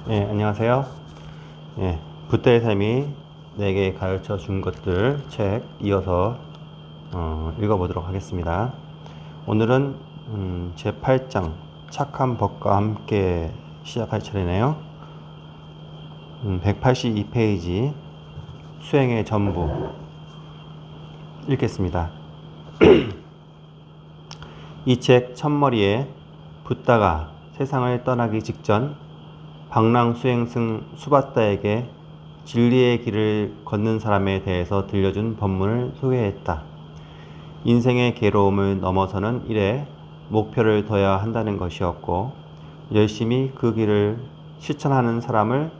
안녕하세요. 붓대의 삶이 내게 가르쳐 준 것들 책 이어서 읽어보도록 하겠습니다. 오늘은 제8장 착한 법과 함께 시작할 차례네요. 182페이지 수행의 전부 읽겠습니다. 이 책 첫머리에 붓다가 세상을 떠나기 직전 방랑수행승 수바다에게 진리의 길을 걷는 사람에 대해서 들려준 법문을 소개했다. 인생의 괴로움을 넘어서는 일에 목표를 둬야 한다는 것이었고, 열심히 그 길을 실천하는 사람을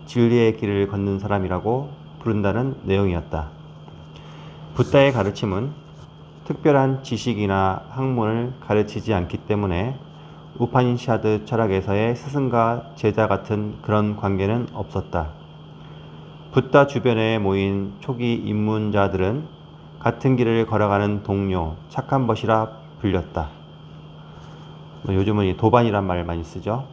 진리의 길을 걷는 사람이라고 부른다는 내용이었다. 붓다의 가르침은 특별한 지식이나 학문을 가르치지 않기 때문에 우파니샤드 철학에서의 스승과 제자 같은 그런 관계는 없었다. 붓다 주변에 모인 초기 입문자들은 같은 길을 걸어가는 동료, 착한 벗이라 불렸다. 요즘은 도반이란 말을 많이 쓰죠.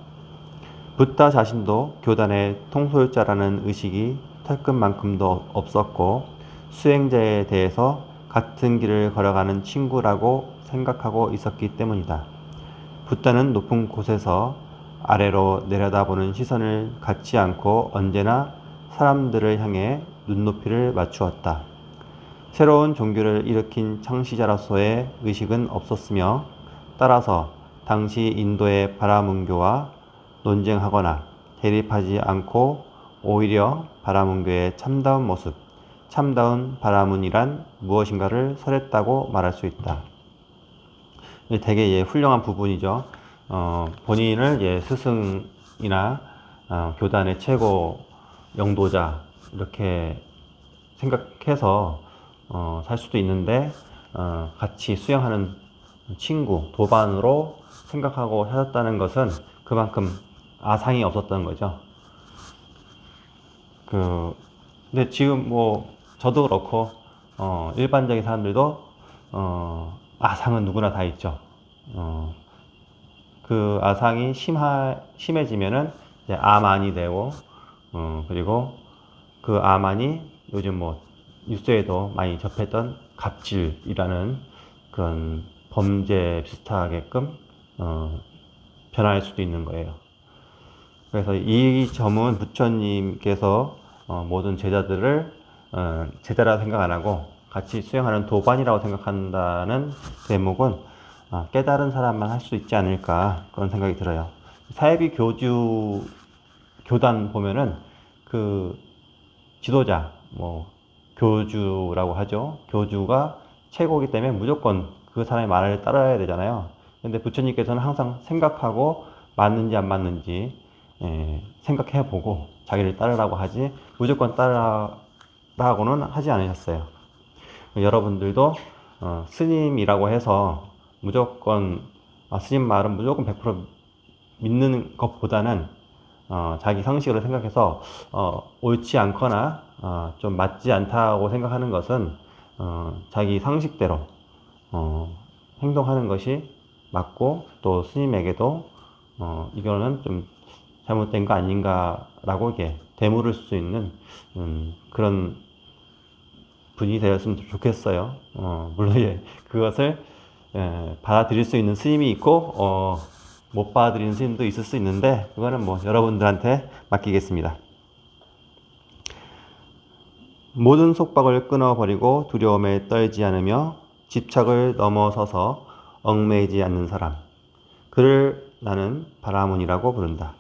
붓다 자신도 교단의 통솔자라는 의식이 털끝만큼도 없었고, 수행자에 대해서 같은 길을 걸어가는 친구라고 생각하고 있었기 때문이다. 붓다는 높은 곳에서 아래로 내려다보는 시선을 갖지 않고 언제나 사람들을 향해 눈높이를 맞추었다. 새로운 종교를 일으킨 창시자로서의 의식은 없었으며, 따라서 당시 인도의 바라문교와 논쟁하거나 대립하지 않고 오히려 바라문교의 참다운 모습, 참다운 바라문이란 무엇인가를 설했다고 말할 수 있다. 되게 훌륭한 부분이죠. 본인을 스승이나 교단의 최고 영도자 이렇게 생각해서 살 수도 있는데, 같이 수행하는 친구, 도반으로 생각하고 살았다는 것은 그만큼 아상이 없었던 거죠. 근데 지금 저도 그렇고 일반적인 사람들도 아상은 누구나 다 있죠. 그 아상이 심해지면은 이제 암환이 되고, 그리고 그 암환이 요즘 뉴스에도 많이 접했던 갑질이라는 그런 범죄 비슷하게끔 변할 수도 있는 거예요. 그래서 이 점은 부처님께서 모든 제자들을 제자라 생각 안 하고 같이 수행하는 도반이라고 생각한다는 대목은 깨달은 사람만 할 수 있지 않을까, 그런 생각이 들어요. 사회비 교단 보면은 그 지도자, 교주라고 하죠. 교주가 최고이기 때문에 무조건 그 사람의 말을 따라야 되잖아요. 근데 부처님께서는 항상 생각하고 맞는지 안 맞는지 생각해 보고 자기를 따르라고 하지, 무조건 따르라고는 하지 않으셨어요. 여러분들도 스님이라고 해서 무조건 스님 말은 무조건 100% 믿는 것보다는 자기 상식으로 생각해서 옳지 않거나 좀 맞지 않다고 생각하는 것은 자기 상식대로 행동하는 것이 맞고, 또 스님에게도 이거는 좀 잘못된 거 아닌가라고 이렇게 되물을 수 있는 그런 분이 되었으면 좋겠어요. 물론 그것을 받아들일 수 있는 스님이 있고 못 받아들이는 스님도 있을 수 있는데, 그거는 여러분들한테 맡기겠습니다. 모든 속박을 끊어버리고 두려움에 떨지 않으며 집착을 넘어서서 얽매이지 않는 사람, 그를 나는 바라문이라고 부른다.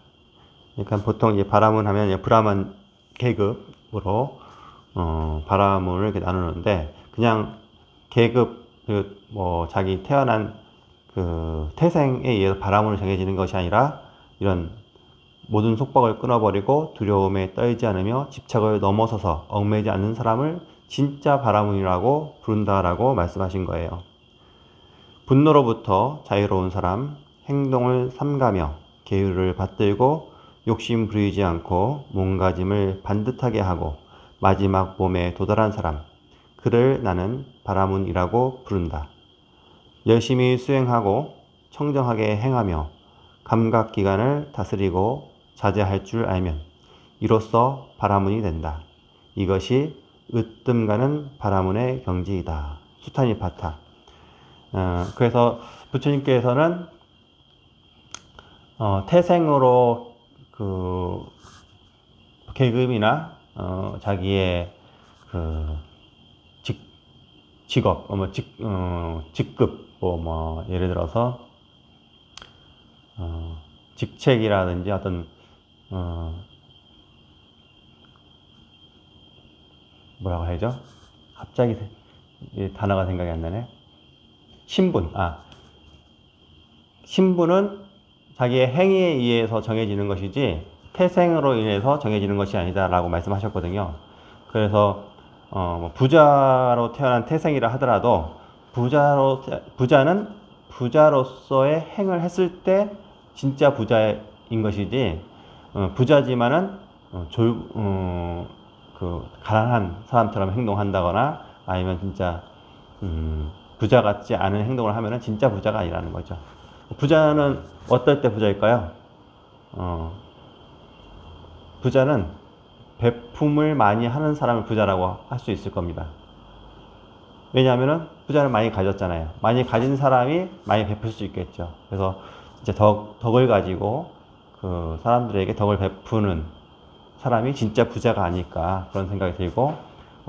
그러니까 보통 이제 바라문 하면 브라만 계급으로 바라문을 이렇게 나누는데, 그냥 계급 자기 태어난 그 태생에 의해서 바라문을 정해지는 것이 아니라, 이런 모든 속박을 끊어버리고 두려움에 떨지 않으며 집착을 넘어서서 얽매이지 않는 사람을 진짜 바라문이라고 부른다라고 말씀하신 거예요. 분노로부터 자유로운 사람, 행동을 삼가며 계율을 받들고 욕심 부리지 않고 몸가짐을 반듯하게 하고 마지막 몸에 도달한 사람, 그를 나는 바라문이라고 부른다. 열심히 수행하고 청정하게 행하며 감각기관을 다스리고 자제할 줄 알면 이로써 바라문이 된다. 이것이 으뜸 가는 바라문의 경지이다. 수타니파타. 그래서 부처님께서는 태생으로 그 계급이나 자기의 그 직업, 직급, 뭐 예를 들어서 직책이라든지 어떤 뭐라고 해야죠? 갑자기 단어가 생각이 안 나네. 신분은 자기의 행위에 의해서 정해지는 것이지 태생으로 인해서 정해지는 것이 아니다라고 말씀하셨거든요. 그래서 부자로 태어난 태생이라 하더라도 부자는 부자로서의 행을 했을 때 진짜 부자인 것이지, 부자지만은 그 가난한 사람처럼 행동한다거나 아니면 진짜 부자 같지 않은 행동을 하면은 진짜 부자가 아니라는 거죠. 부자는 어떨 때 부자일까요? 부자는 베품을 많이 하는 사람을 부자라고 할 수 있을 겁니다. 왜냐하면은 부자는 많이 가졌잖아요. 많이 가진 사람이 많이 베풀 수 있겠죠. 그래서 이제 덕을 가지고 그 사람들에게 덕을 베푸는 사람이 진짜 부자가 아닐까 그런 생각이 들고,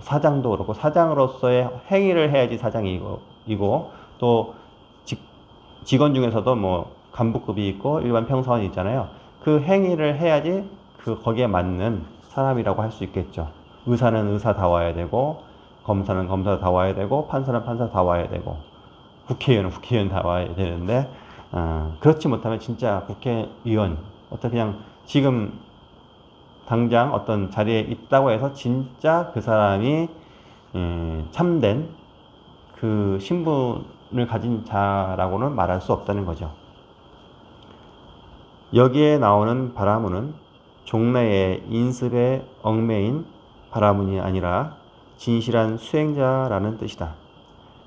사장도 그렇고 사장으로서의 행위를 해야지 사장이고, 또 직원 중에서도 뭐 간부급이 있고 일반 평사원이 있잖아요. 그 행위를 해야지 거기에 맞는 사람이라고 할 수 있겠죠. 의사는 의사다워야 되고, 검사는 검사다워야 되고, 판사는 판사다워야 되고, 국회의원은 국회의원다워야 되는데, 그렇지 못하면 진짜 국회의원, 그냥 지금 당장 어떤 자리에 있다고 해서 진짜 그 사람이 참된 그 신분을 가진 자라고는 말할 수 없다는 거죠. 여기에 나오는 바라문은 종래의 인습에 얽매인 바라문이 아니라 진실한 수행자라는 뜻이다.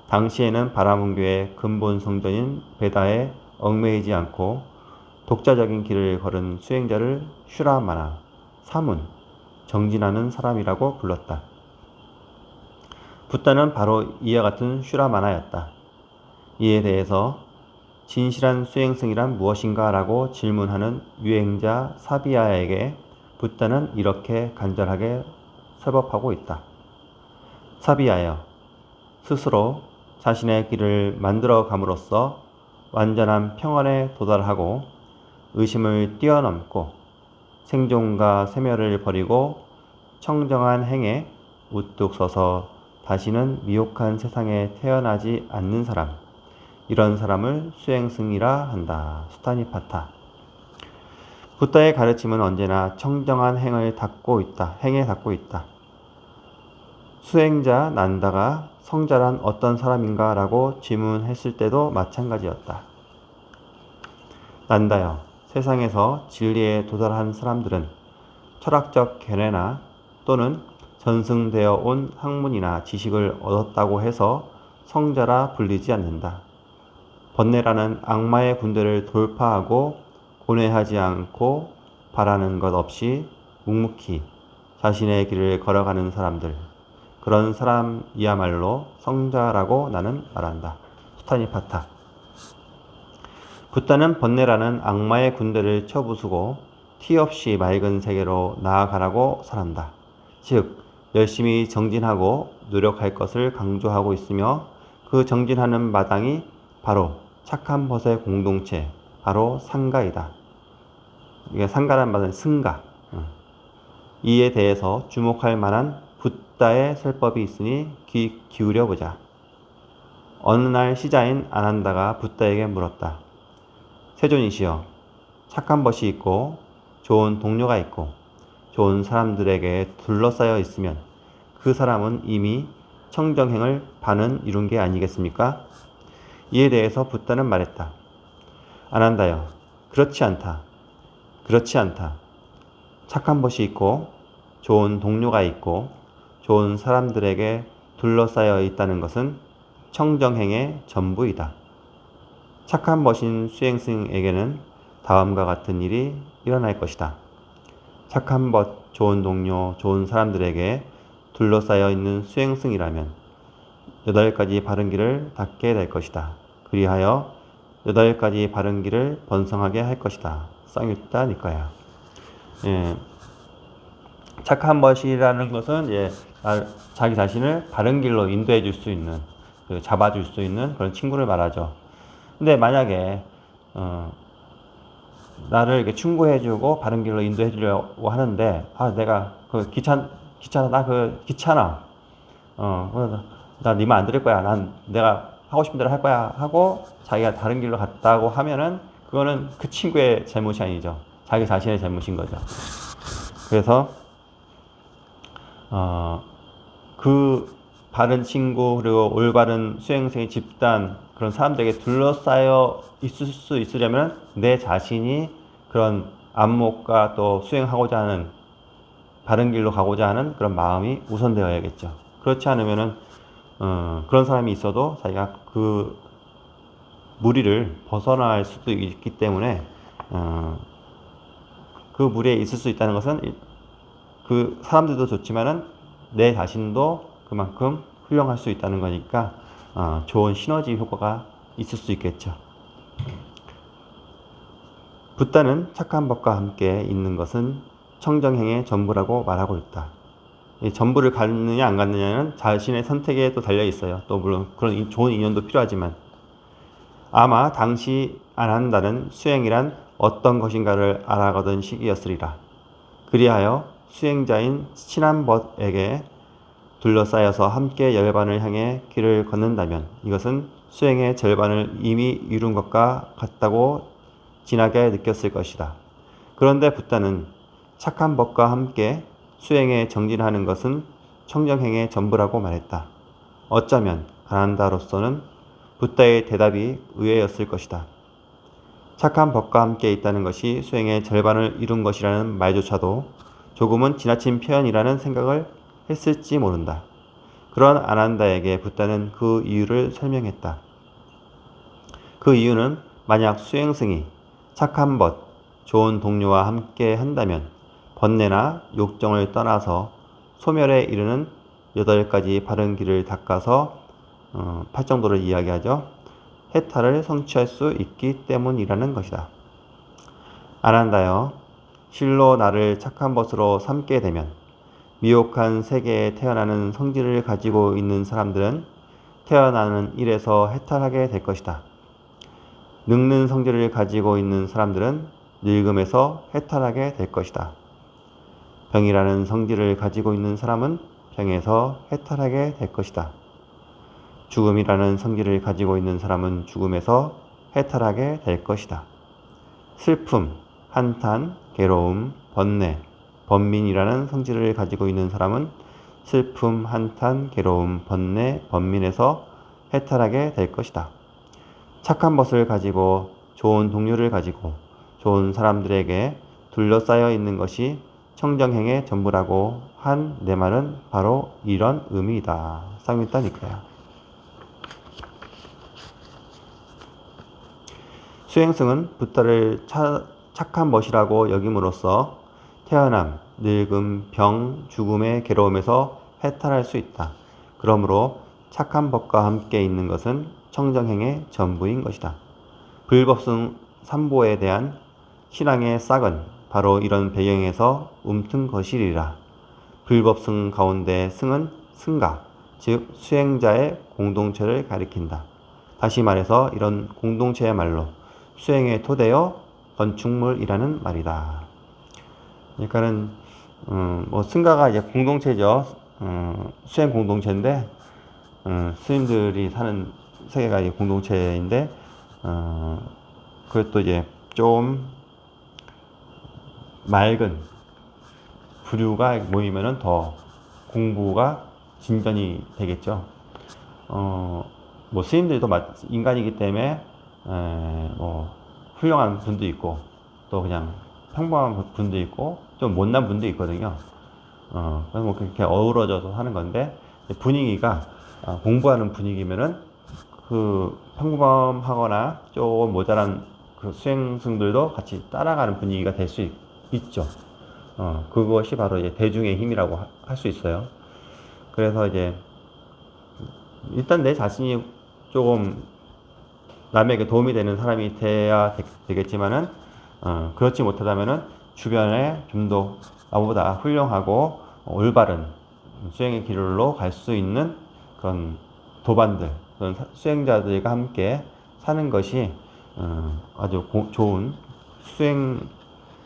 당시에는 바라문교의 근본 성전인 베다에 얽매이지 않고 독자적인 길을 걸은 수행자를 슈라마나, 사문, 정진하는 사람이라고 불렀다. 붓다는 바로 이와 같은 슈라마나였다. 이에 대해서 진실한 수행승이란 무엇인가 라고 질문하는 유행자 사비아에게 붓다는 이렇게 간절하게 설법하고 있다. 사비아여, 스스로 자신의 길을 만들어 감으로써 완전한 평안에 도달하고 의심을 뛰어넘고 생존과 세멸을 버리고 청정한 행에 우뚝 서서 다시는 미혹한 세상에 태어나지 않는 사람, 이런 사람을 수행승이라 한다. 수타니파타. 붓다의 가르침은 언제나 청정한 행에 닿고 있다. 수행자 난다가 성자란 어떤 사람인가 라고 질문했을 때도 마찬가지였다. 난다여, 세상에서 진리에 도달한 사람들은 철학적 견해나 또는 전승되어 온 학문이나 지식을 얻었다고 해서 성자라 불리지 않는다. 번뇌라는 악마의 군대를 돌파하고 고뇌하지 않고 바라는 것 없이 묵묵히 자신의 길을 걸어가는 사람들, 그런 사람이야말로 성자라고 나는 말한다. 수타니파타. 붓다는 번뇌라는 악마의 군대를 쳐부수고 티 없이 맑은 세계로 나아가라고 설한다. 즉, 열심히 정진하고 노력할 것을 강조하고 있으며 그 정진하는 마당이 바로 착한 벗의 공동체, 바로 상가이다. 이게 상가란 말은 승가. 이에 대해서 주목할 만한 붓다의 설법이 있으니 귀 기울여 보자. 어느 날 시자인 아난다가 붓다에게 물었다. 세존이시여, 착한 벗이 있고 좋은 동료가 있고 좋은 사람들에게 둘러싸여 있으면 그 사람은 이미 청정행을 반은 이룬 게 아니겠습니까? 이에 대해서 붓다는 말했다. 아난다여, 그렇지 않다. 착한 벗이 있고 좋은 동료가 있고 좋은 사람들에게 둘러싸여 있다는 것은 청정행의 전부이다. 착한 벗인 수행승에게는 다음과 같은 일이 일어날 것이다. 착한 벗, 좋은 동료, 좋은 사람들에게 둘러싸여 있는 수행승이라면 8가지 바른 길을 닦게 될 것이다. 그리하여 8가지 바른 길을 번성하게 할 것이다. 쌍유타 니까야. 예, 착한 벗이라는 것은 자기 자신을 바른 길로 인도해 줄 수 있는, 잡아줄 수 있는 그런 친구를 말하죠. 근데 만약에 나를 이렇게 충고해주고 바른 길로 인도해주려고 하는데, 내가 귀찮아, 나 귀찮아. 나 네 말 안 들을 거야. 내가 하고 싶은 대로 할 거야. 하고 자기가 다른 길로 갔다고 하면은 그거는 그 친구의 잘못이 아니죠. 자기 자신의 잘못인 거죠. 그래서 그 바른 친구 그리고 올바른 수행생의 집단 그런 사람들에게 둘러싸여 있을 수 있으려면 내 자신이 그런 안목과 또 수행하고자 하는 바른 길로 가고자 하는 그런 마음이 우선되어야겠죠. 그렇지 않으면은 그런 사람이 있어도 자기가 그 무리를 벗어날 수도 있기 때문에 그 무리에 있을 수 있다는 것은 그 사람들도 좋지만은 내 자신도 그만큼 훌륭할 수 있다는 거니까 좋은 시너지 효과가 있을 수 있겠죠. 붓다는 착한 법과 함께 있는 것은 청정행의 전부라고 말하고 있다. 이 전부를 갖느냐 안 갖느냐는 자신의 선택에 또 달려 있어요. 또 물론 그런 좋은 인연도 필요하지만 아마 당시 안 한다는 수행이란 어떤 것인가를 알아가던 시기였으리라. 그리하여 수행자인 친한 벗에게 둘러싸여서 함께 열반을 향해 길을 걷는다면 이것은 수행의 절반을 이미 이룬 것과 같다고 진하게 느꼈을 것이다. 그런데 붓다는 착한 법과 함께 수행에 정진하는 것은 청정행의 전부라고 말했다. 어쩌면 아난다로서는 붓다의 대답이 의외였을 것이다. 착한 법과 함께 있다는 것이 수행의 절반을 이룬 것이라는 말조차도 조금은 지나친 표현이라는 생각을 했을지 모른다. 그런 아난다에게 붓다는 그 이유를 설명했다. 그 이유는 만약 수행승이 착한 벗, 좋은 동료와 함께 한다면 번뇌나 욕정을 떠나서 소멸에 이르는 8가지 바른 길을 닦아서 팔정도를 이야기하죠. 해탈을 성취할 수 있기 때문이라는 것이다. 아난다여, 실로 나를 착한 벗으로 삼게 되면 미혹한 세계에 태어나는 성질을 가지고 있는 사람들은 태어나는 일에서 해탈하게 될 것이다. 늙는 성질을 가지고 있는 사람들은 늙음에서 해탈하게 될 것이다. 병이라는 성질을 가지고 있는 사람은 병에서 해탈하게 될 것이다. 죽음이라는 성질을 가지고 있는 사람은 죽음에서 해탈하게 될 것이다. 슬픔, 한탄, 괴로움, 번뇌, 번민이라는 성질을 가지고 있는 사람은 슬픔, 한탄, 괴로움, 번뇌, 번민에서 해탈하게 될 것이다. 착한 벗을 가지고 좋은 동료를 가지고 좋은 사람들에게 둘러싸여 있는 것이 청정행의 전부라고 한 내 말은 바로 이런 의미이다. 쌍유타니까요. 수행승은 붓다를 착한 벗이라고 여김으로써 태어남, 늙음, 병, 죽음의 괴로움에서 해탈할 수 있다. 그러므로 착한 법과 함께 있는 것은 청정행의 전부인 것이다. 불법승 삼보에 대한 신앙의 싹은 바로 이런 배경에서 움튼 것이리라. 불법승 가운데 승은 승가, 즉 수행자의 공동체를 가리킨다. 다시 말해서 이런 공동체야말로 수행의 토대요 건축물이라는 말이다. 그러니까는 승가가 이제 공동체죠. 수행 공동체인데 스님들이 사는 세계가 이제 공동체인데 그것도 이제 좀 맑은 부류가 모이면은 더 공부가 진전이 되겠죠. 뭐 스님들도 인간이기 때문에 훌륭한 분도 있고 또 그냥 평범한 분도 있고 좀 못난 분도 있거든요. 그래서 뭐 그렇게 어우러져서 하는 건데 분위기가 공부하는 분위기면은 그 평범하거나 조금 모자란 그 수행승들도 같이 따라가는 분위기가 될 수 있죠. 그것이 바로 이제 대중의 힘이라고 할 수 있어요. 그래서 이제 일단 내 자신이 조금 남에게 도움이 되는 사람이 돼야 되겠지만은 그렇지 못하다면은 주변에 좀 더 나보다 훌륭하고 올바른 수행의 길로 갈 수 있는 그런 도반들, 그런 수행자들과 함께 사는 것이 아주 좋은 수행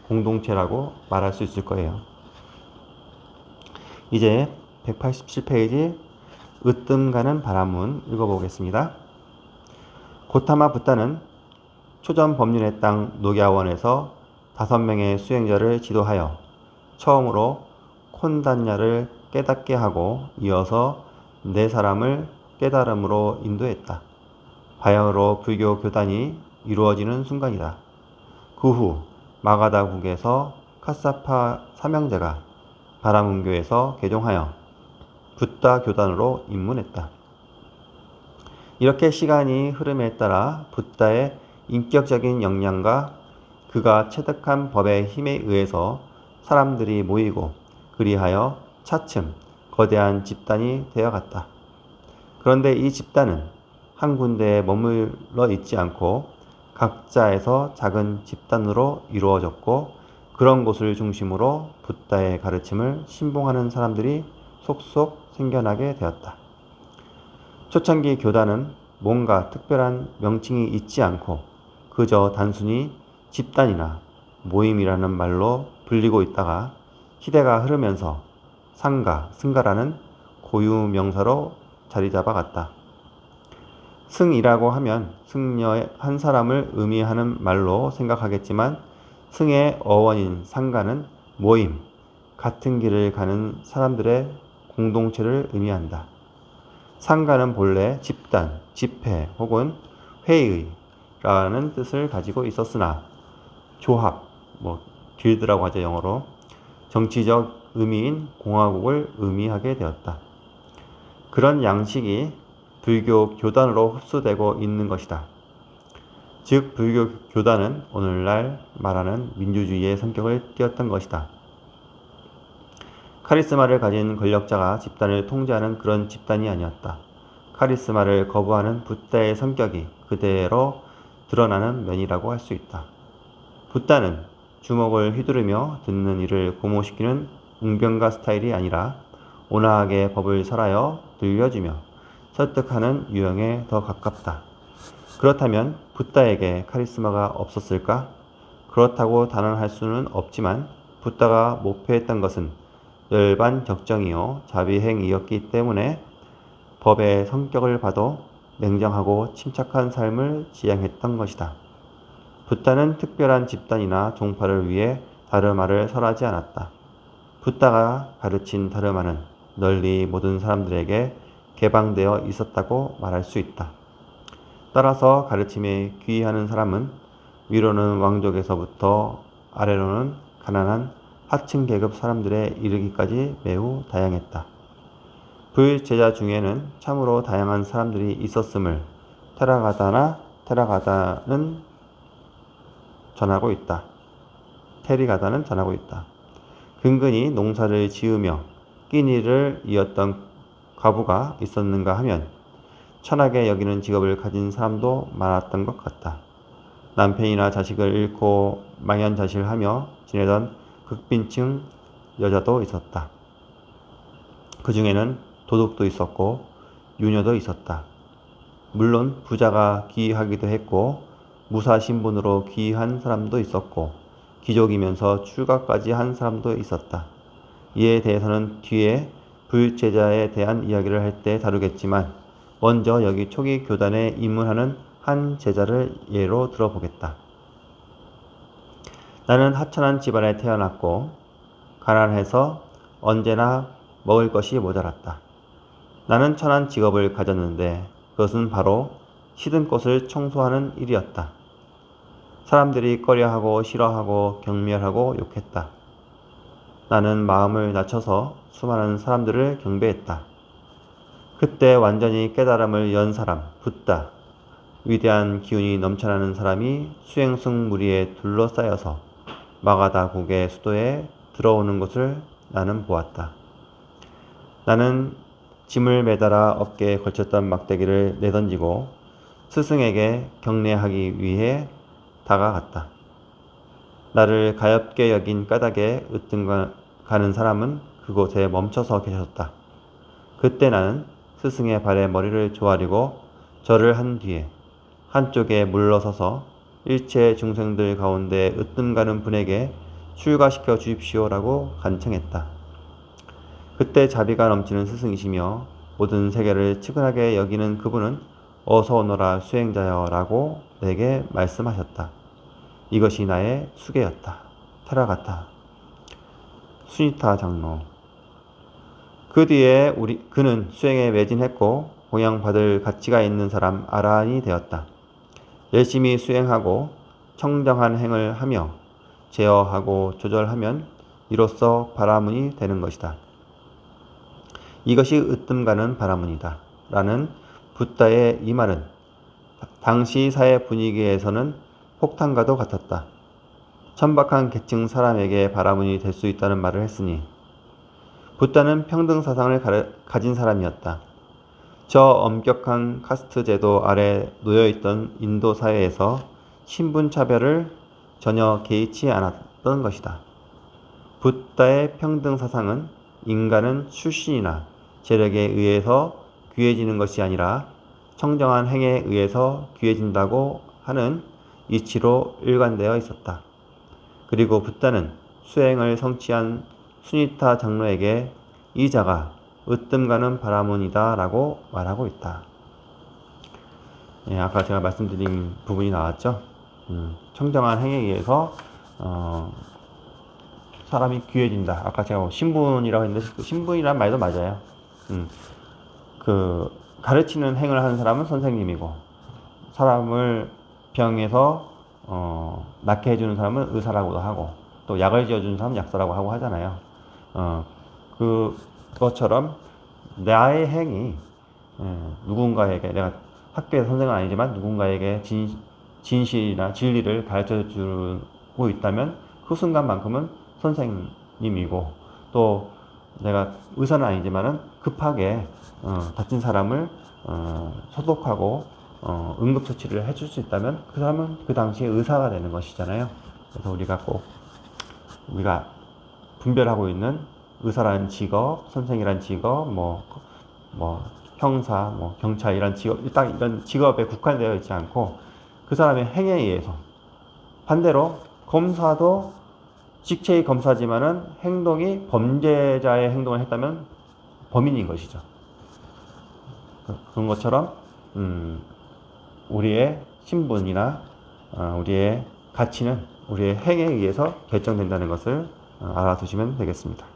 공동체라고 말할 수 있을 거예요. 이제 187페이지 으뜸 가는 바람문 읽어보겠습니다. 고타마 붓다는 초전 법륜의 땅 녹야원에서 5명의 수행자를 지도하여 처음으로 콘단야를 깨닫게 하고 이어서 4사람을 깨달음으로 인도했다. 바야흐로 불교 교단이 이루어지는 순간이다. 그 후 마가다국에서 카사파 사명제가 바라문교에서 개종하여 붓다 교단으로 입문했다. 이렇게 시간이 흐름에 따라 붓다의 인격적인 역량과 그가 체득한 법의 힘에 의해서 사람들이 모이고 그리하여 차츰 거대한 집단이 되어갔다. 그런데 이 집단은 한 군데에 머물러 있지 않고 각자에서 작은 집단으로 이루어졌고 그런 곳을 중심으로 붓다의 가르침을 신봉하는 사람들이 속속 생겨나게 되었다. 초창기 교단은 뭔가 특별한 명칭이 있지 않고 그저 단순히 집단이나 모임이라는 말로 불리고 있다가 시대가 흐르면서 상가, 승가라는 고유 명사로 자리 잡아갔다. 승이라고 하면 승려의 한 사람을 의미하는 말로 생각하겠지만 승의 어원인 상가는 모임, 같은 길을 가는 사람들의 공동체를 의미한다. 상가는 본래 집단, 집회 혹은 회의라는 뜻을 가지고 있었으나 조합, 길드라고 하죠 영어로, 정치적 의미인 공화국을 의미하게 되었다. 그런 양식이 불교 교단으로 흡수되고 있는 것이다. 즉 불교 교단은 오늘날 말하는 민주주의의 성격을 띠었던 것이다. 카리스마를 가진 권력자가 집단을 통제하는 그런 집단이 아니었다. 카리스마를 거부하는 붓다의 성격이 그대로 드러나는 면이라고 할 수 있다. 붓다는 주먹을 휘두르며 듣는 이를 고무시키는 웅변가 스타일이 아니라 온화하게 법을 설하여 들려주며 설득하는 유형에 더 가깝다. 그렇다면 붓다에게 카리스마가 없었을까? 그렇다고 단언할 수는 없지만 붓다가 목표했던 것은 열반 격정이요 자비행이었기 때문에 법의 성격을 봐도 냉정하고 침착한 삶을 지향했던 것이다. 붓다는 특별한 집단이나 종파를 위해 다르마를 설하지 않았다. 붓다가 가르친 다르마는 널리 모든 사람들에게 개방되어 있었다고 말할 수 있다. 따라서 가르침에 귀의하는 사람은 위로는 왕족에서부터 아래로는 가난한 하층 계급 사람들에 이르기까지 매우 다양했다. 불제자 중에는 참으로 다양한 사람들이 있었음을 테라가다는 전하고 있다. 테리가다는 전하고 있다. 근근히 농사를 지으며 끼니를 이었던 과부가 있었는가 하면 천하게 여기는 직업을 가진 사람도 많았던 것 같다. 남편이나 자식을 잃고 망연자실하며 지내던 극빈층 여자도 있었다. 그 중에는 도둑도 있었고 유녀도 있었다. 물론 부자가 기이하기도 했고 무사신분으로 기이한 사람도 있었고 귀족이면서 출가까지 한 사람도 있었다. 이에 대해서는 뒤에 불제자에 대한 이야기를 할 때 다루겠지만 먼저 여기 초기 교단에 입문하는 한 제자를 예로 들어보겠다. 나는 하천한 집안에 태어났고 가난해서 언제나 먹을 것이 모자랐다. 나는 천한 직업을 가졌는데 그것은 바로 시든 곳을 청소하는 일이었다. 사람들이 꺼려하고 싫어하고 경멸하고 욕했다. 나는 마음을 낮춰서 수많은 사람들을 경배했다. 그때 완전히 깨달음을 연 사람, 붓다, 위대한 기운이 넘쳐나는 사람이 수행승 무리에 둘러싸여서 마가다국의 수도에 들어오는 것을 나는 보았다. 나는 짐을 매달아 어깨에 걸쳤던 막대기를 내던지고 스승에게 경례하기 위해 다가갔다. 나를 가엾게 여긴 까닭에 으뜸가는 사람은 그곳에 멈춰서 계셨다. 그때 나는 스승의 발에 머리를 조아리고 절을 한 뒤에 한쪽에 물러서서 일체 중생들 가운데 으뜸가는 분에게 출가시켜 주십시오라고 간청했다. 그때 자비가 넘치는 스승이시며 모든 세계를 측은하게 여기는 그분은 어서 오너라 수행자여 라고 내게 말씀하셨다. 이것이 나의 수계였다. 테라가타 수니타 장로. 그 뒤에 그는 수행에 매진했고 공양받을 가치가 있는 사람 아라한이 되었다. 열심히 수행하고 청정한 행을 하며 제어하고 조절하면 이로써 바라문이 되는 것이다. 이것이 으뜸가는 바라문이다. 라는 붓다의 이 말은 당시 사회 분위기에서는 폭탄과도 같았다. 천박한 계층 사람에게 바라문이 될 수 있다는 말을 했으니 붓다는 평등 사상을 가진 사람이었다. 저 엄격한 카스트 제도 아래 놓여있던 인도 사회에서 신분 차별을 전혀 개의치 않았던 것이다. 붓다의 평등 사상은 인간은 출신이나 재력에 의해서 귀해지는 것이 아니라 청정한 행에 의해서 귀해진다고 하는 이치로 일관되어 있었다. 그리고 붓다는 수행을 성취한 수니타 장로에게 이 자가 으뜸가는 바라문이다 라고 말하고 있다. 예, 아까 제가 말씀드린 부분이 나왔죠. 청정한 행에 의해서 사람이 귀해진다. 아까 제가 신분이라고 했는데 그 신분이란 말도 맞아요. 그 가르치는 행을 하는 사람은 선생님이고 사람을 병에서 낫게 해주는 사람은 의사라고도 하고 또 약을 지어주는 사람은 약사라고 하고 하잖아요. 그것처럼 나의 행이 누군가에게 내가 학교의 선생은 아니지만 누군가에게 진실이나 진리를 가르쳐 주고 있다면 그 순간만큼은 선생님이고 또 내가 의사는 아니지만은 급하게 다친 사람을 소독하고 응급처치를 해줄 수 있다면 그 사람은 그 당시에 의사가 되는 것이잖아요. 그래서 우리가 분별하고 있는 의사라는 직업, 선생이라는 직업, 뭐 형사, 경찰 이런 직업, 딱 이런 직업에 국한되어 있지 않고 그 사람의 행에 의해서 반대로 검사도 직책이 검사지만은 행동이 범죄자의 행동을 했다면 범인인 것이죠. 그런 것처럼 우리의 신분이나 우리의 가치는 우리의 행에 의해서 결정된다는 것을 알아두시면 되겠습니다.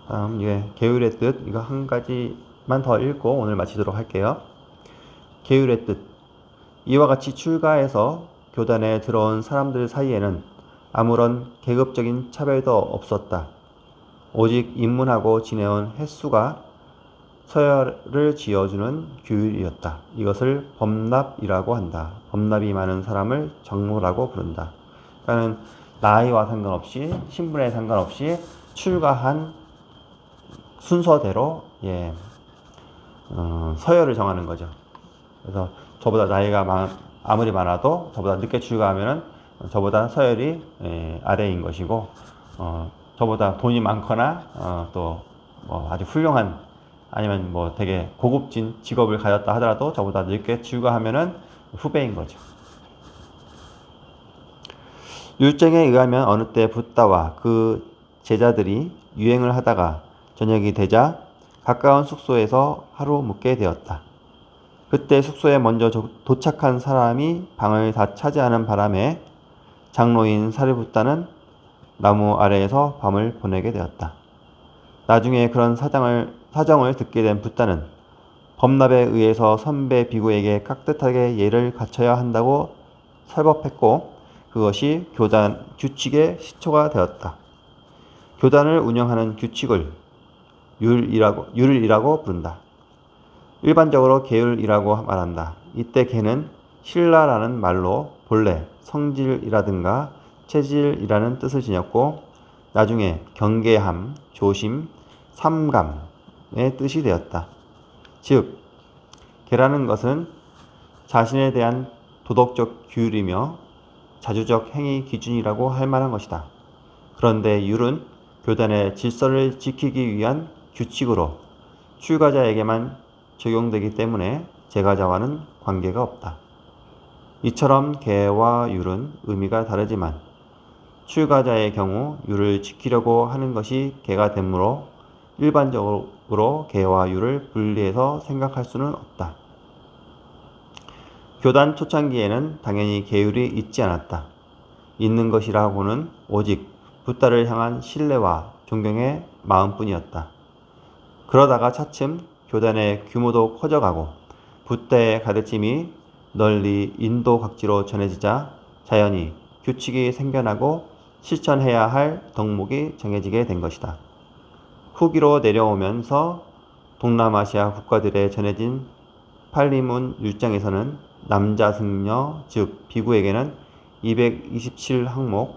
다음 계율의 뜻 이거 한 가지만 더 읽고 오늘 마치도록 할게요. 계율의 뜻 이와 같이 출가해서 교단에 들어온 사람들 사이에는 아무런 계급적인 차별도 없었다. 오직 입문하고 지내온 횟수가 서열을 지어주는 규율이었다. 이것을 범납이라고 한다. 범납이 많은 사람을 장로라고 부른다. 그러니까 나이와 상관없이 신분에 상관없이 출가한 순서대로 서열을 정하는 거죠. 그래서 저보다 나이가 아무리 많아도 저보다 늦게 출가하면은 저보다 서열이 아래인 것이고 저보다 돈이 많거나 또 뭐 아주 훌륭한 아니면 뭐 되게 고급진 직업을 가졌다 하더라도 저보다 늦게 출가하면은 후배인 거죠. 율정에 의하면 어느 때 붓다와 그 제자들이 유행을 하다가 저녁이 되자 가까운 숙소에서 하루 묵게 되었다. 그때 숙소에 먼저 도착한 사람이 방을 다 차지하는 바람에 장로인 사리붓다는 나무 아래에서 밤을 보내게 되었다. 나중에 그런 사정을 듣게 된 붓다는 범납에 의해서 선배 비구에게 깍듯하게 예를 갖춰야 한다고 설법했고 그것이 교단 규칙의 시초가 되었다. 교단을 운영하는 규칙을 율이라고 부른다. 일반적으로 계율이라고 말한다. 이때 계는 신라라는 말로 본래 성질이라든가 체질이라는 뜻을 지녔고 나중에 경계함, 조심, 삼감의 뜻이 되었다. 즉, 계라는 것은 자신에 대한 도덕적 규율이며 자주적 행위 기준이라고 할 만한 것이다. 그런데 율은 교단의 질서를 지키기 위한 규칙으로 출가자에게만 적용되기 때문에 제가자와는 관계가 없다. 이처럼 계와 율은 의미가 다르지만 출가자의 경우 율을 지키려고 하는 것이 계가 되므로 일반적으로 계와 율을 분리해서 생각할 수는 없다. 교단 초창기에는 당연히 계율이 있지 않았다. 있는 것이라고는 오직 붓다를 향한 신뢰와 존경의 마음뿐이었다. 그러다가 차츰 교단의 규모도 커져가고 붓다의 가르침이 널리 인도 각지로 전해지자 자연히 규칙이 생겨나고 실천해야 할 덕목이 정해지게 된 것이다. 후기로 내려오면서 동남아시아 국가들에 전해진 팔리문 율장에서는 남자 승려 즉 비구에게는 227항목,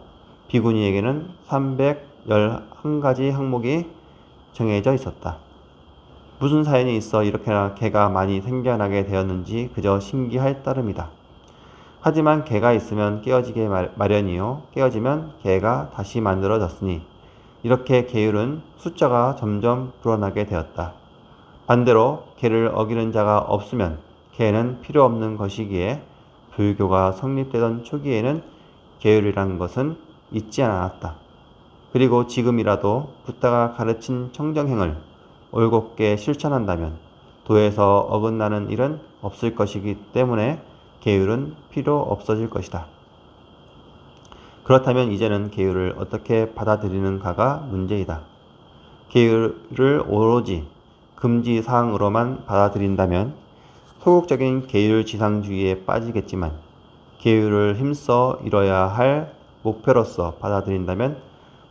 비구니에게는 311가지 항목이 정해져 있었다. 무슨 사연이 있어 이렇게나 개가 많이 생겨나게 되었는지 그저 신기할 따름이다. 하지만 개가 있으면 깨어지게 마련이요 깨어지면 개가 다시 만들어졌으니 이렇게 계율은 숫자가 점점 불어나게 되었다. 반대로 개를 어기는 자가 없으면 개는 필요 없는 것이기에 불교가 성립되던 초기에는 계율이라는 것은 있지 않았다. 그리고 지금이라도 붓다가 가르친 청정행을 올곧게 실천한다면 도에서 어긋나는 일은 없을 것이기 때문에 계율은 필요 없어질 것이다. 그렇다면 이제는 계율을 어떻게 받아들이는가가 문제이다. 계율을 오로지 금지사항으로만 받아들인다면 소극적인 계율지상주의에 빠지겠지만 계율을 힘써 이뤄야 할 목표로서 받아들인다면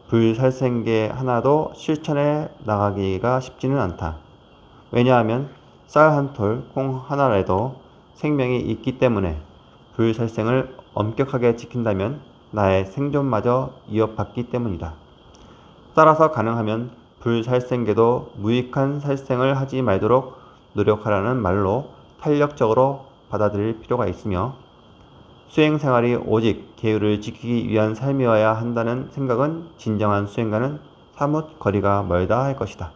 불살생계 하나도 실천해 나가기가 쉽지는 않다. 왜냐하면 쌀 한 톨, 콩 하나라도 생명이 있기 때문에 불살생을 엄격하게 지킨다면 나의 생존마저 위협받기 때문이다. 따라서 가능하면 불살생계도 무익한 살생을 하지 말도록 노력하라는 말로 탄력적으로 받아들일 필요가 있으며 수행생활이 오직 계율을 지키기 위한 삶이어야 한다는 생각은 진정한 수행과는 사뭇 거리가 멀다 할 것이다.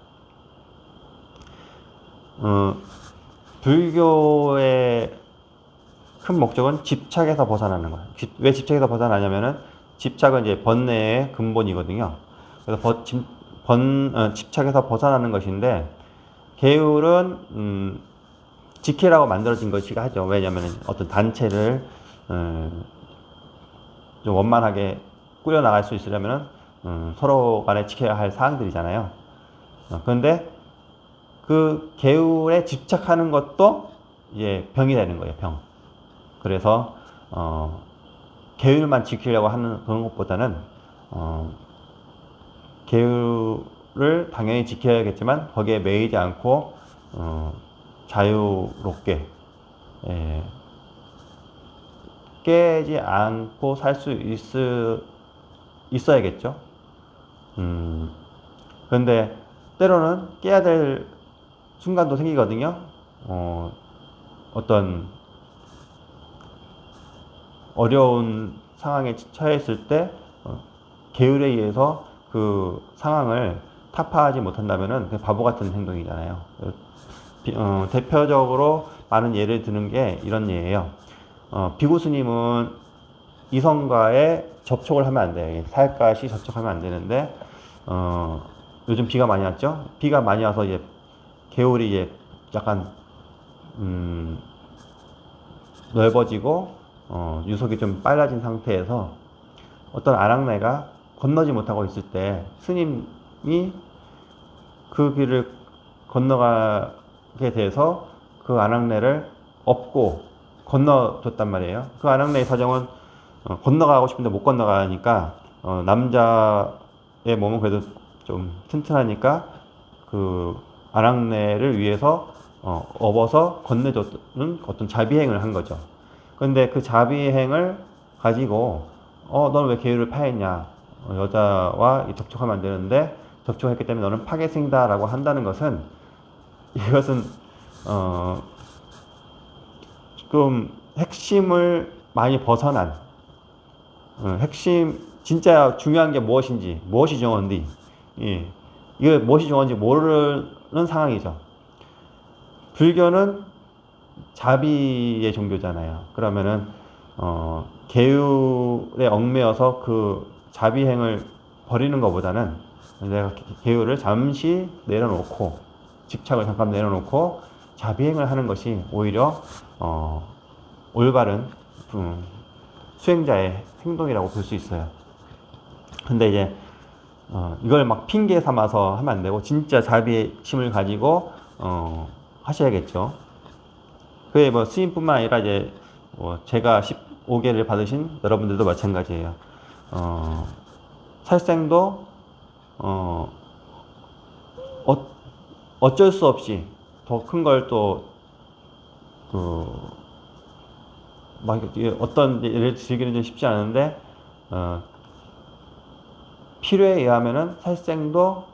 불교의 큰 목적은 집착에서 벗어나는 거예요. 왜 집착에서 벗어나냐면은 집착은 이제 번뇌의 근본이거든요. 그래서 집착에서 벗어나는 것인데 계율은 지키라고 만들어진 것이라 하죠. 왜냐하면 어떤 단체를 좀 원만하게 꾸려나갈 수 있으려면 서로 간에 지켜야 할 사항들이잖아요. 그런데 그 계율에 집착하는 것도 이제 병이 되는 거예요. 병. 그래서 계율만 지키려고 하는 그런 것보다는 계율을 당연히 지켜야겠지만 거기에 매이지 않고 자유롭게 깨지 않고 살 수 있어야겠죠. 그런데 때로는 깨야 될 순간도 생기거든요. 어떤 어려운 상황에 처했을 때 계율에 의해서 그 상황을 타파하지 못한다면은 바보 같은 행동이잖아요. 대표적으로 많은 예를 드는 게 이런 예예요. 비구 스님은 이성과의 접촉을 하면 안 돼요. 살갗이 접촉하면 안 되는데 요즘 비가 많이 왔죠. 비가 많이 와서 이제 개울이 이제 약간 넓어지고 유속이 좀 빨라진 상태에서 어떤 아낙네가 건너지 못하고 있을 때 스님이 그 길을 건너가게 돼서 그 아낙네를 업고 건너줬단 말이에요. 그 아낙네의 사정은 건너가고 싶은데 못 건너가니까 남자의 몸은 그래도 좀 튼튼하니까 그 아낙네를 위해서 업어서 건네줬는 어떤 자비행을 한 거죠. 근데 그 자비행을 가지고 너는 왜 계율을 파했냐? 여자와 접촉하면 안 되는데 접촉했기 때문에 너는 파괴생이다라고 한다는 것은 이것은 조금 핵심을 많이 벗어난 핵심 진짜 중요한 게 무엇인지 무엇이 중요한지 이거 무엇이 중요한지 모르는 상황이죠. 불교는 자비의 종교잖아요. 그러면은 계율에 얽매여서 그 자비행을 버리는 것보다는 내가 계율을 잠시 내려놓고 집착을 잠깐 내려놓고 자비행을 하는 것이 오히려 올바른 수행자의 행동이라고 볼 수 있어요. 근데 이제 이걸 막 핑계 삼아서 하면 안 되고 진짜 자비의 심을 가지고 하셔야겠죠. 그게 뭐 스님뿐만 아니라 이제 제가 15개를 받으신 여러분들도 마찬가지예요. 살생도 어쩔 수 없이 더 큰 걸 또 막 어떤 예를 즐기는 게 쉽지 않은데 필요에 의하면은 살생도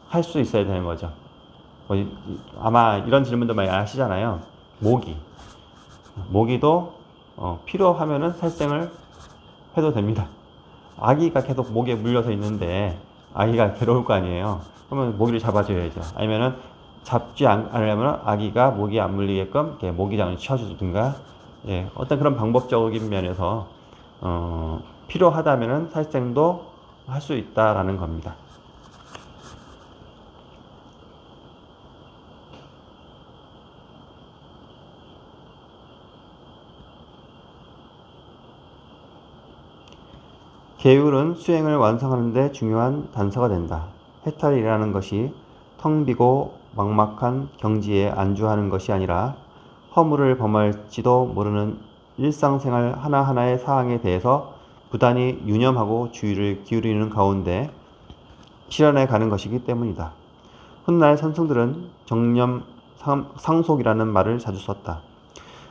할 수 있어야 되는 거죠. 아마 이런 질문도 많이 하시잖아요. 모기도 필요하면은 살생을 해도 됩니다. 아기가 계속 모기에 물려서 있는데 아기가 괴로울 거 아니에요. 그러면 모기를 잡아줘야죠. 아니면은 잡지 않으려면 아기가 모기에 안 물리게끔 이렇게 모기장을 치워주든가, 예, 어떤 그런 방법적인 면에서 필요하다면은 살생도 할 수 있다라는 겁니다. 계율은 수행을 완성하는 데 중요한 단서가 된다. 해탈이라는 것이 텅 비고 막막한 경지에 안주하는 것이 아니라 허물을 범할지도 모르는 일상생활 하나하나의 사항에 대해서 부단히 유념하고 주의를 기울이는 가운데 실현해 가는 것이기 때문이다. 훗날 선승들은 정념 상속이라는 말을 자주 썼다.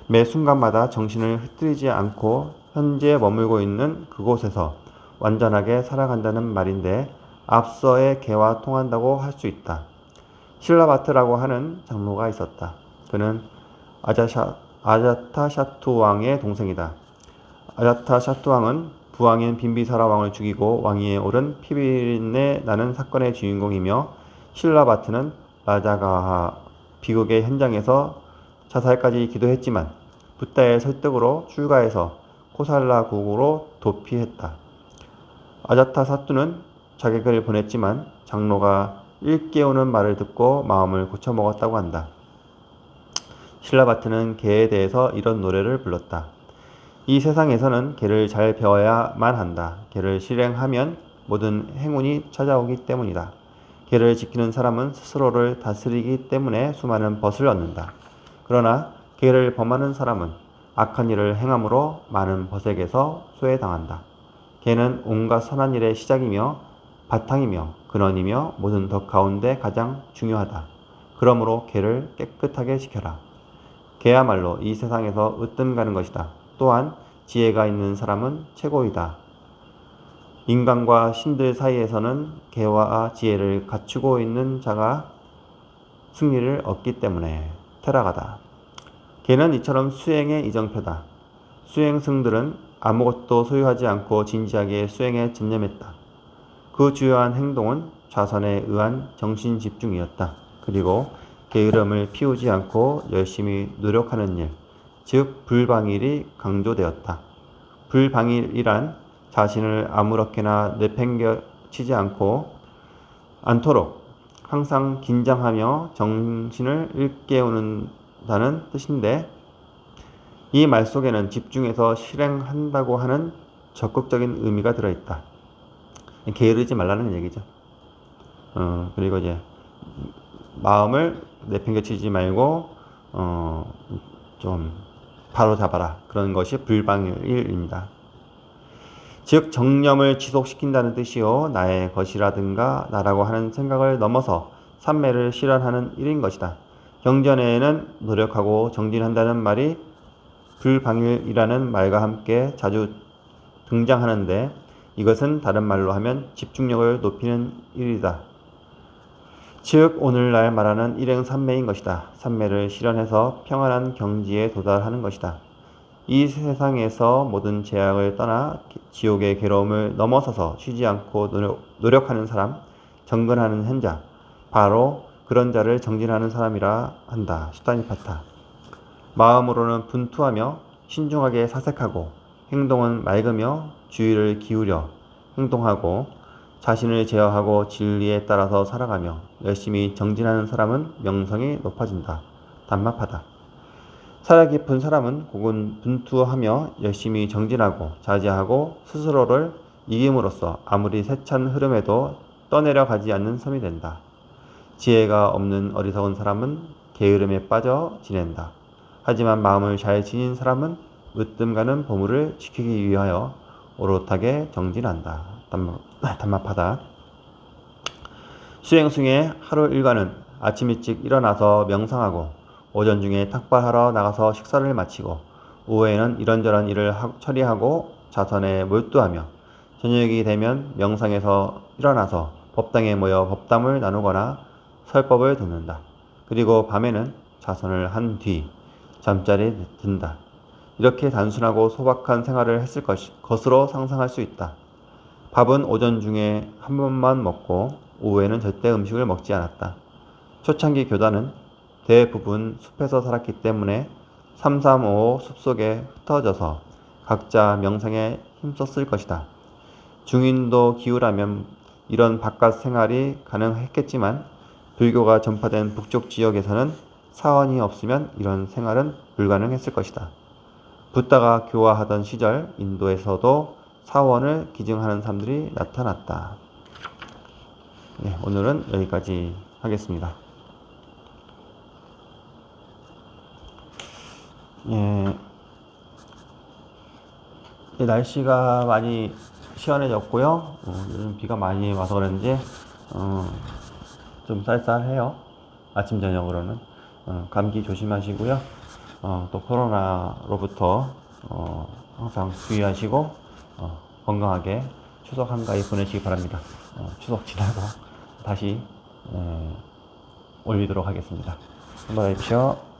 매 순간마다 정신을 흐트리지 않고 현재 머물고 있는 그곳에서 완전하게 살아간다는 말인데 앞서의 개와 통한다고 할 수 있다. 실라바트라고 하는 장로가 있었다. 그는 아자타샤투 왕의 동생이다. 아자타샤투 왕은 부왕인 빈비사라 왕을 죽이고 왕위에 오른 피비린내 나는 사건의 주인공이며 실라바트는 라자가하 비극의 현장에서 자살까지 기도했지만 붓다의 설득으로 출가해서 코살라국으로 도피했다. 아자타사투는 자객을 보냈지만 장로가 일깨우는 말을 듣고 마음을 고쳐먹었다고 한다. 실라바트는 개에 대해서 이런 노래를 불렀다. 이 세상에서는 개를 잘 배워야만 한다. 개를 실행하면 모든 행운이 찾아오기 때문이다. 개를 지키는 사람은 스스로를 다스리기 때문에 수많은 벗을 얻는다. 그러나 개를 범하는 사람은 악한 일을 행함으로 많은 벗에게서 소외당한다. 개는 온갖 선한 일의 시작이며 바탕이며 근원이며 모든 덕 가운데 가장 중요하다. 그러므로 개를 깨끗하게 지켜라. 개야말로 이 세상에서 으뜸 가는 것이다. 또한 지혜가 있는 사람은 최고이다. 인간과 신들 사이에서는 개와 지혜를 갖추고 있는 자가 승리를 얻기 때문에 테라가다. 개는 이처럼 수행의 이정표다. 수행승들은 아무것도 소유하지 않고 진지하게 수행에 전념했다. 그 주요한 행동은 좌선에 의한 정신 집중이었다. 그리고 게으름을 피우지 않고 열심히 노력하는 일, 즉 불방일이 강조되었다. 불방일이란 자신을 아무렇게나 내팽겨치지 않도록 항상 긴장하며 정신을 일깨우는다는 뜻인데, 이 말 속에는 집중해서 실행한다고 하는 적극적인 의미가 들어있다. 게으르지 말라는 얘기죠. 그리고 이제 마음을 내팽겨치지 말고 좀 바로 잡아라. 그런 것이 불방일입니다. 즉 정념을 지속시킨다는 뜻이요, 나의 것이라든가 나라고 하는 생각을 넘어서 삼매를 실현하는 일인 것이다. 경전에는 노력하고 정진한다는 말이 불방일이라는 말과 함께 자주 등장하는데 이것은 다른 말로 하면 집중력을 높이는 일이다. 즉 오늘날 말하는 일행삼매인 것이다. 삼매를 실현해서 평안한 경지에 도달하는 것이다. 이 세상에서 모든 재앙을 떠나 지옥의 괴로움을 넘어서서 쉬지 않고 노력하는 사람, 정근하는 현자, 바로 그런 자를 정진하는 사람이라 한다. 수타니파타. 마음으로는 분투하며 신중하게 사색하고 행동은 맑으며 주의를 기울여 행동하고 자신을 제어하고 진리에 따라서 살아가며 열심히 정진하는 사람은 명성이 높아진다. 담마파다. 살아 깊은 사람은 혹은 분투하며 열심히 정진하고 자제하고 스스로를 이김으로써 아무리 세찬 흐름에도 떠내려가지 않는 섬이 된다. 지혜가 없는 어리석은 사람은 게으름에 빠져 지낸다. 하지만 마음을 잘 지닌 사람은 으뜸 가는 보물을 지키기 위하여 오롯하게 정진한다. 담마파다. 수행 중에 하루 일과는 아침 일찍 일어나서 명상하고 오전 중에 탁발하러 나가서 식사를 마치고 오후에는 이런저런 일을 처리하고 자선에 몰두하며 저녁이 되면 명상에서 일어나서 법당에 모여 법담을 나누거나 설법을 듣는다. 그리고 밤에는 자선을 한 뒤 잠자리에 든다. 이렇게 단순하고 소박한 생활을 했을 것으로 상상할 수 있다. 밥은 오전 중에 한 번만 먹고 오후에는 절대 음식을 먹지 않았다. 초창기 교단은 대부분 숲에서 살았기 때문에 335 숲속에 흩어져서 각자 명상에 힘썼을 것이다. 중인도 기후라면 이런 바깥 생활이 가능했겠지만 불교가 전파된 북쪽 지역에서는 사원이 없으면 이런 생활은 불가능했을 것이다. 붓다가 교화하던 시절 인도에서도 사원을 기증하는 사람들이 나타났다. 네, 오늘은 여기까지 하겠습니다. 예, 날씨가 많이 시원해졌고요. 요즘 비가 많이 와서 그런지 좀 쌀쌀해요. 아침 저녁으로는 감기 조심하시고요. 또 코로나로부터 항상 주의하시고 건강하게 추석 한가위 보내시기 바랍니다. 추석 지나고 다시 올리도록 하겠습니다. 한번 해주십시오.